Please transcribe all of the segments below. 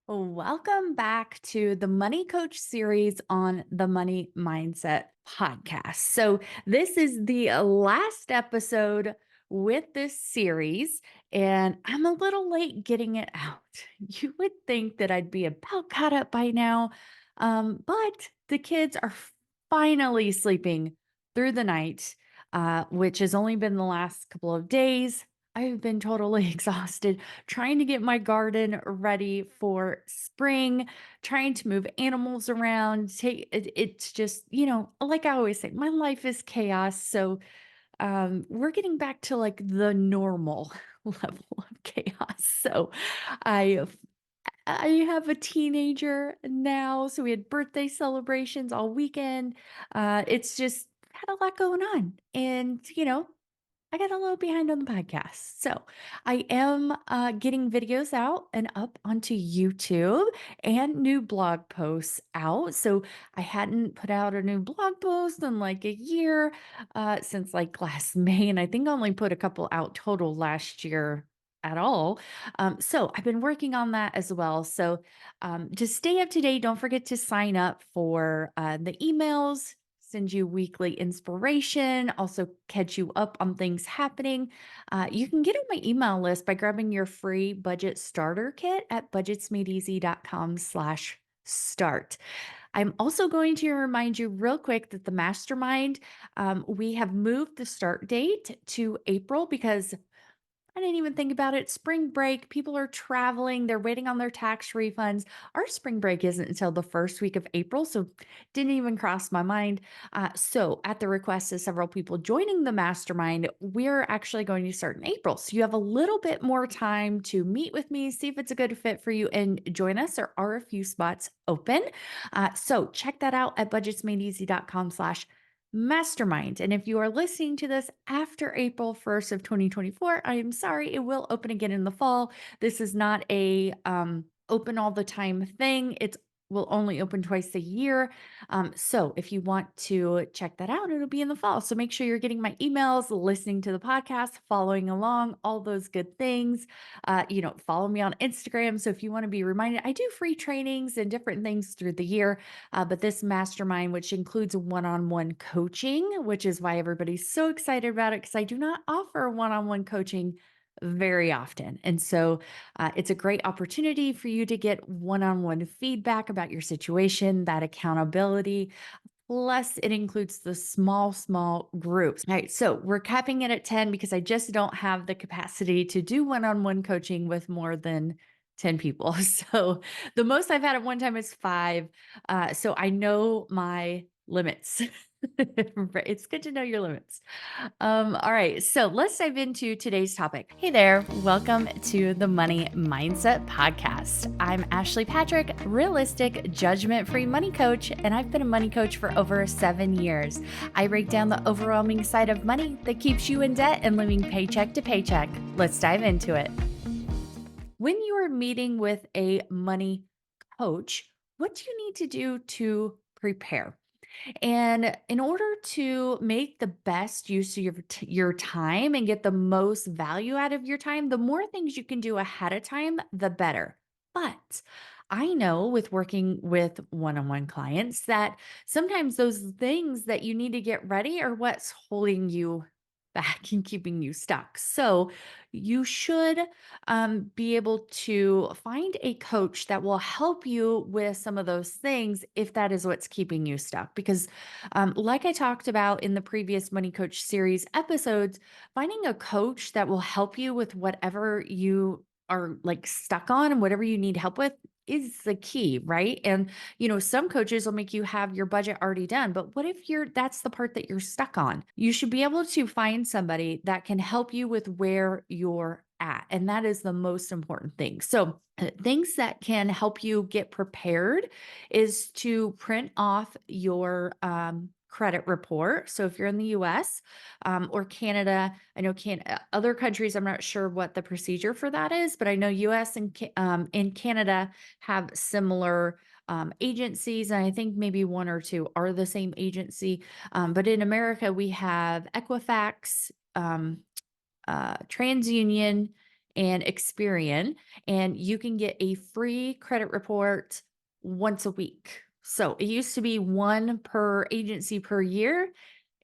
Welcome back to the Money Coach series on the Money Mindset podcast. So, this is the last episode with this series, and I'm a little late getting it out. You would think that I'd be about caught up by now, but the kids are finally sleeping through the night, which has only been the last couple of days. I've been totally exhausted trying to get my garden ready for spring, trying to move animals around. It's just, like I always say, my life is chaos. So we're getting back to like the normal level of chaos. So I I have a teenager now, so we had birthday celebrations all weekend. It's just had a lot going on. And, I got a little behind on the podcast. So I am getting videos out and up onto YouTube and new blog posts out. So I hadn't put out a new blog post in like a year since like last May. And I think I only put a couple out total last year at all. So I've been working on that as well. So to stay up to date, don't forget to sign up for the emails, send you weekly inspiration, also catch you up on things happening. You can get on my email list by grabbing your free budget starter kit at budgetsmadeeasy.com/start. I'm also going to remind you real quick that the mastermind, we have moved the start date to April because I didn't even think about it. Spring break, people are traveling, they're waiting on their tax refunds. Our spring break isn't until the first week of April, so didn't even cross my mind. So, at the request of several people joining the mastermind, we're actually going to start in April. So, you have a little bit more time to meet with me, see if it's a good fit for you, and join us. There are a few spots open. So, check that out at budgetsmadeeasy.com/mastermind. And if you are listening to this after April 1st of 2024, I am sorry, it will open again in the fall. This is not a open all the time thing. It's will only open twice a year. So if you want to check that out, it'll be in the fall. So make sure you're getting my emails, listening to the podcast, following along, all those good things. Follow me on Instagram. So if you want to be reminded, I do free trainings and different things through the year. But this mastermind, which includes one on one coaching, which is why everybody's so excited about it, because I do not offer one on one coaching very often. And so it's a great opportunity for you to get one on one feedback about your situation, that accountability. Plus, it includes the small groups. All right. So we're capping it at 10 because I just don't have the capacity to do one on one coaching with more than 10 people. So the most I've had at one time is five. So I know my limits. Right, it's good to know your limits. All right, so let's dive into today's topic. Hey there, welcome to the Money Mindset Podcast. I'm Ashley Patrick, realistic, judgment free money coach, and I've been a money coach for over 7 years. I break down the overwhelming side of money that keeps you in debt and living paycheck to paycheck. Let's dive into it. When you are meeting with a money coach, what do you need to do to prepare? And in order to make the best use of your time and get the most value out of your time, the more things you can do ahead of time, the better. But I know with working with one on one clients that sometimes those things that you need to get ready are what's holding you back and keeping you stuck. So you should be able to find a coach that will help you with some of those things if that is what's keeping you stuck. Because, like I talked about in the previous Money Coach series episodes, finding a coach that will help you with whatever you are like stuck on and whatever you need help with is the key, right? And some coaches will make you have your budget already done, but what if that's the part that you're stuck on? You should be able to find somebody that can help you with where you're at, and that is the most important thing. So, things that can help you get prepared is to print off your credit report. So if you're in the US or Canada, I know other countries, I'm not sure what the procedure for that is, but I know US and Canada have similar agencies. And I think maybe one or two are the same agency. But in America, we have Equifax, TransUnion, and Experian, and you can get a free credit report once a week. So it used to be one per agency per year.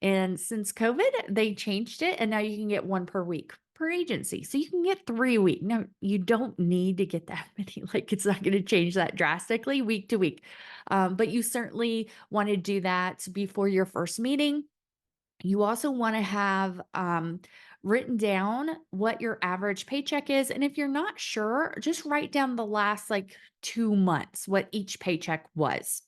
And since COVID, they changed it, and now you can get one per week per agency. So you can get 3 a week. Now, you don't need to get that many. Like, it's not going to change that drastically week to week. But you certainly want to do that before your first meeting. You also want to have written down what your average paycheck is. And if you're not sure, just write down the last like 2 months, what each paycheck was.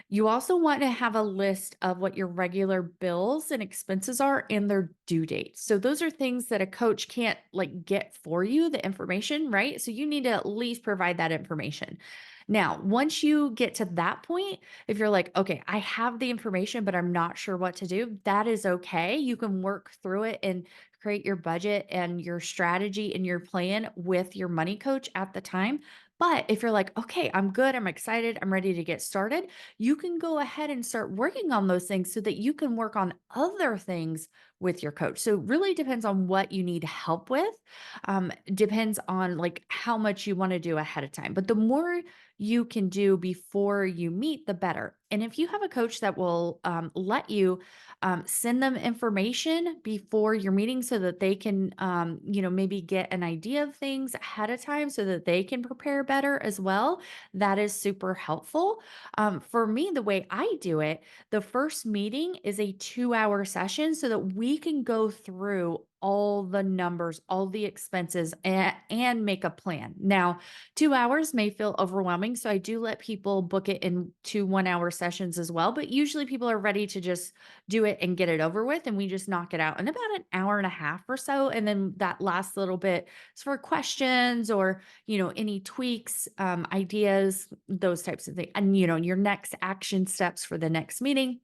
You also want to have a list of what your regular bills and expenses are and their due dates. So those are things that a coach can't like get for you, the information, right? So you need to at least provide that information. Now, once you get to that point, if you're like, okay, I have the information, but I'm not sure what to do, that is okay. You can work through it and create your budget and your strategy and your plan with your money coach at the time. But if you're like, okay, I'm good, I'm excited, I'm ready to get started, you can go ahead and start working on those things so that you can work on other things with your coach. So it really depends on what you need help with. Depends on like how much you want to do ahead of time. But the more you can do before you meet, the better. And if you have a coach that will let you send them information before your meeting so that they can, maybe get an idea of things ahead of time so that they can prepare better as well, that is super helpful. For me, the way I do it, the first meeting is a 2 hour session so that we can go through all the numbers, all the expenses, and make a plan. Now, 2 hours may feel overwhelming. So I do let people book it in 2 1 hour sessions as well. But usually people are ready to just do it and get it over with. And we just knock it out in about an hour and a half or so. And then that last little bit is for questions or, any tweaks, ideas, those types of things. And, your next action steps for the next meeting.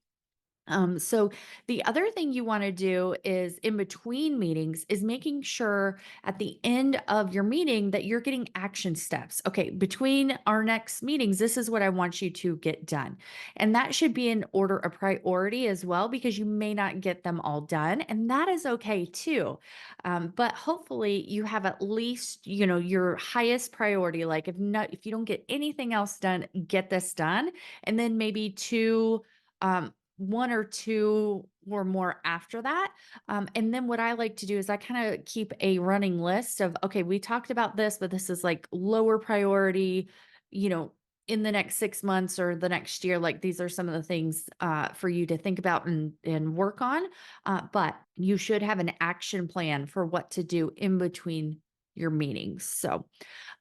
So the other thing you want to do is in between meetings is making sure at the end of your meeting that you're getting action steps. Okay, between our next meetings, this is what I want you to get done. And that should be in order of priority as well, because you may not get them all done. And that is okay too. But hopefully you have at least, your highest priority. Like if you don't get anything else done, get this done. And then maybe one or two or more after that. And then what I like to do is I kind of keep a running list of, okay, we talked about this, but this is like lower priority, you know, in the next 6 months or the next year. Like these are some of the things for you to think about and work on. But you should have an action plan for what to do in between your meetings. So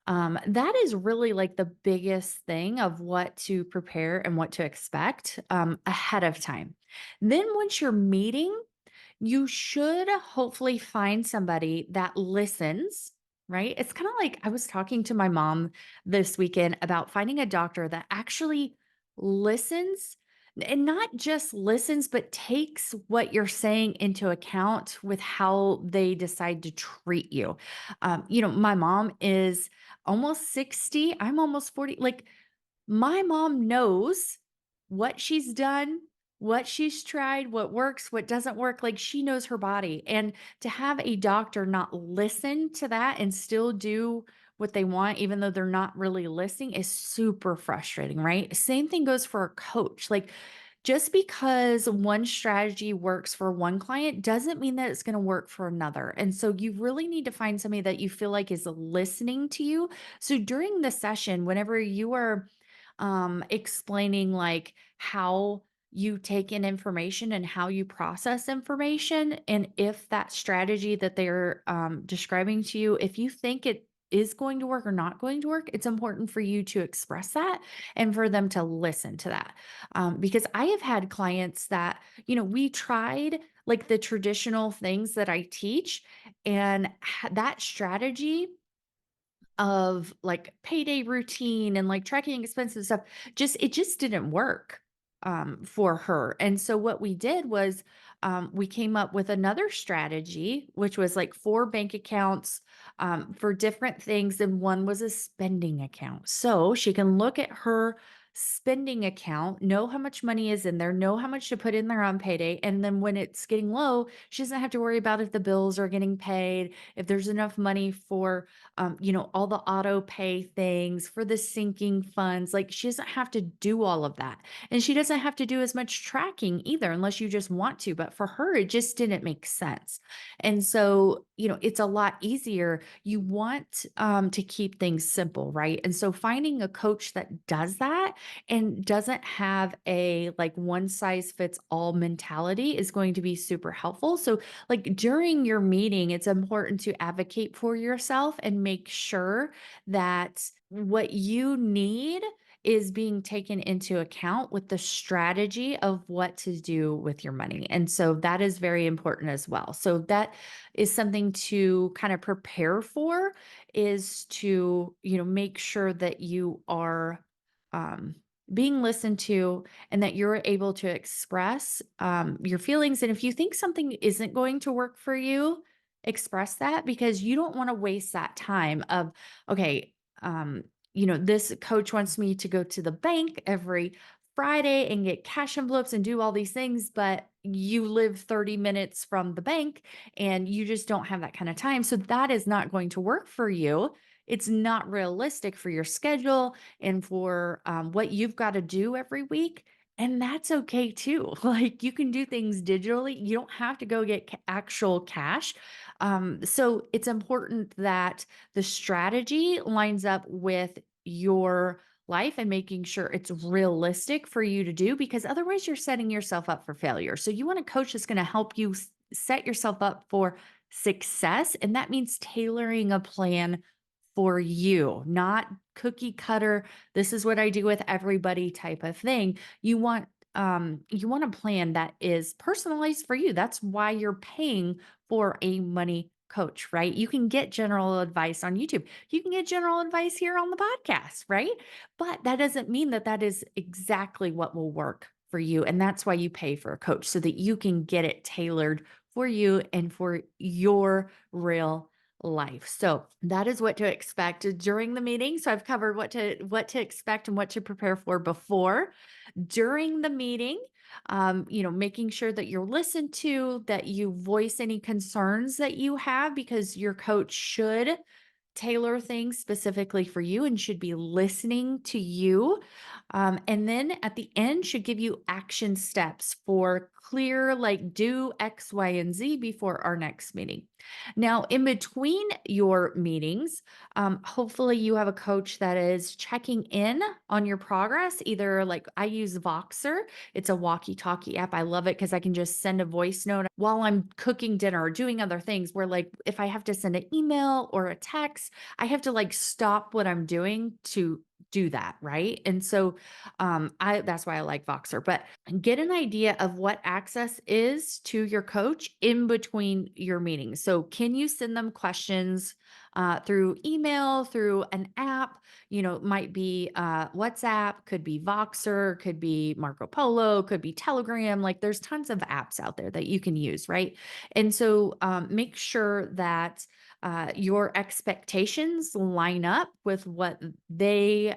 that is really like the biggest thing of what to prepare and what to expect ahead of time. Then once you're meeting, you should hopefully find somebody that listens, right? It's kind of like I was talking to my mom this weekend about finding a doctor that actually listens and not just listens, but takes what you're saying into account with how they decide to treat you. My mom is almost 60. I'm almost 40. Like, my mom knows what she's done, what she's tried, what works, what doesn't work. Like she knows her body. And to have a doctor not listen to that and still do what they want, even though they're not really listening, is super frustrating, right? Same thing goes for a coach. Like just because one strategy works for one client doesn't mean that it's going to work for another. And so you really need to find somebody that you feel like is listening to you. So during the session, whenever you are explaining like how you take in information and how you process information, and if that strategy that they're describing to you, if you think it is going to work or not going to work, it's important for you to express that and for them to listen to that. Because I have had clients that, we tried like the traditional things that I teach, and that strategy of like payday routine and like tracking expenses and stuff, it just didn't work for her. And so what we did was we came up with another strategy, which was like 4 bank accounts for different things. And one was a spending account. So she can look at her spending account, know how much money is in there, know how much to put in there on payday. And then when it's getting low, she doesn't have to worry about if the bills are getting paid, if there's enough money for, all the auto pay things, for the sinking funds. Like she doesn't have to do all of that. And she doesn't have to do as much tracking either, unless you just want to. But for her, it just didn't make sense. And so, it's a lot easier. You want to keep things simple, right? And so finding a coach that does that and doesn't have a like one size fits all mentality is going to be super helpful. So, like during your meeting, it's important to advocate for yourself and make sure that what you need is being taken into account with the strategy of what to do with your money. And so that is very important as well. So that is something to kind of prepare for, is to, make sure that you are um being listened to and that you're able to express your feelings. And if you think something isn't going to work for you, express that, because you don't want to waste that time of, okay, this coach wants me to go to the bank every Friday and get cash envelopes and do all these things, but you live 30 minutes from the bank and you just don't have that kind of time. So that is not going to work for you. It's not realistic for your schedule and for what you've got to do every week. And that's okay too. Like you can do things digitally. You don't have to go get actual cash. So it's important that the strategy lines up with your life and making sure it's realistic for you to do, because otherwise you're setting yourself up for failure. So you want a coach that's going to help you set yourself up for success. And that means tailoring a plan for you, not cookie cutter. This is what I do with everybody type of thing. You want a plan that is personalized for you. That's why you're paying for a money coach, right? You can get general advice on YouTube. You can get general advice here on the podcast, right? But that doesn't mean that that is exactly what will work for you. And that's why you pay for a coach, so that you can get it tailored for you and for your real life. So that is what to expect during the meeting. So I've covered what to expect and what to prepare for before. During the meeting, making sure that you're listened to, that you voice any concerns that you have, because your coach should tailor things specifically for you and should be listening to you. And then at the end, should give you action steps for clear, like do X, Y, and Z before our next meeting. Now, in between your meetings, hopefully you have a coach that is checking in on your progress. Either like I use Voxer, it's a walkie talkie app. I love it because I can just send a voice note while I'm cooking dinner or doing other things, where like if I have to send an email or a text, I have to like stop what I'm doing to do that, right? And so I that's why I like Voxer. But get an idea of what access is to your coach in between your meetings. So can you send them questions through email, through an app? Might be WhatsApp, could be Voxer, could be Marco Polo, could be Telegram. Like there's tons of apps out there that you can use, right? And so make sure that your expectations line up with what they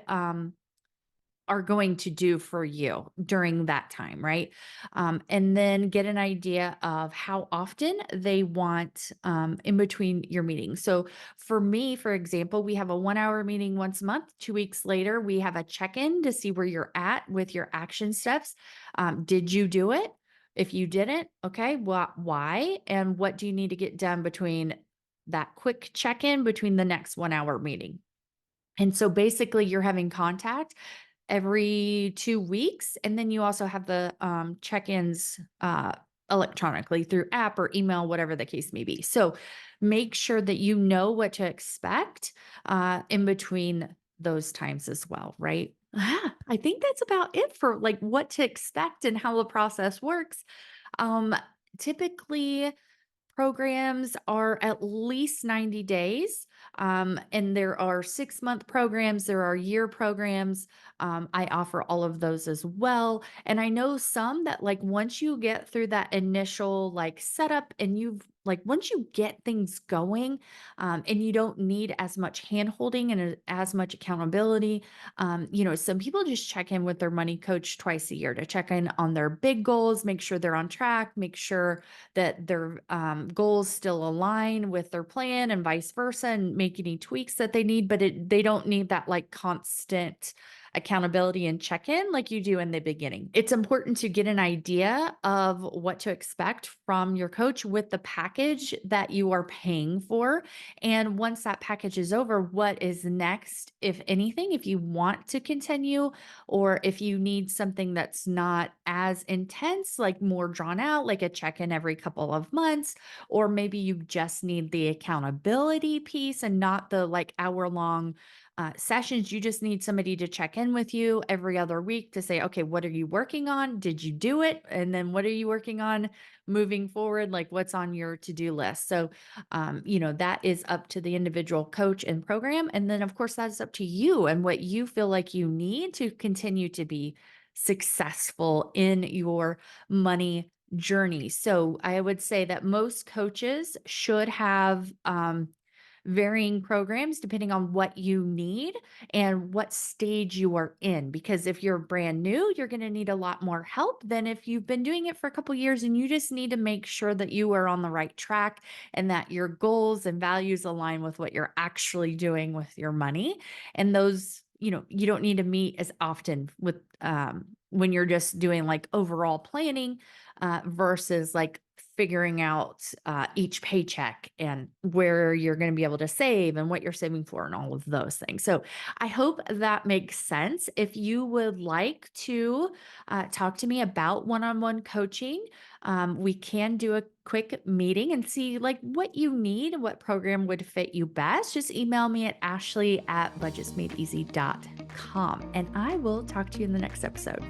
are going to do for you during that time, right? And then get an idea of how often they want in between your meetings. So for me, for example, we have a 1 hour meeting once a month. 2 weeks later, we have a check in to see where you're at with your action steps. Did you do it? If you didn't, okay, why? And what do you need to get done between that quick check in between the next 1 hour meeting? And so basically, you're having contact every 2 weeks. And then you also have the check-ins electronically through app or email, whatever the case may be. So make sure that you know what to expect in between those times as well, right? I think that's about it for like what to expect and how the process works. Um, Typically, programs are at least 90 days. And there are 6-month programs, there are year programs. I offer all of those as well. And I know some that like once you get through that initial like setup and you've like once you get things going, and you don't need as much hand holding and as much accountability. Some people just check in with their money coach twice a year to check in on their big goals, make sure they're on track, make sure that their goals still align with their plan and vice versa, and make any tweaks that they need. But they don't need that like constant accountability and check in like you do in the beginning. It's important to get an idea of what to expect from your coach with the package that you are paying for. And once that package is over, what is next, if anything, if you want to continue, or if you need something that's not as intense, like more drawn out, like a check in every couple of months, or maybe you just need the accountability piece and not the like hour long sessions. You just need somebody to check in with you every other week to say, okay, what are you working on? Did you do it? And then what are you working on moving forward? Like what's on your to-do list? So, that is up to the individual coach and program. And then, of course, that's up to you and what you feel like you need to continue to be successful in your money journey. So, I would say that most coaches should have, varying programs depending on what you need and what stage you are in. Because if you're brand new, you're going to need a lot more help than if you've been doing it for a couple years, and you just need to make sure that you are on the right track and that your goals and values align with what you're actually doing with your money. And those, you don't need to meet as often with when you're just doing like overall planning versus like figuring out each paycheck and where you're going to be able to save and what you're saving for and all of those things. So I hope that makes sense. If you would like to talk to me about one-on-one coaching, we can do a quick meeting and see like what you need, what program would fit you best. Just email me at ashley@budgetsmadeeasy.com, and I will talk to you in the next episode.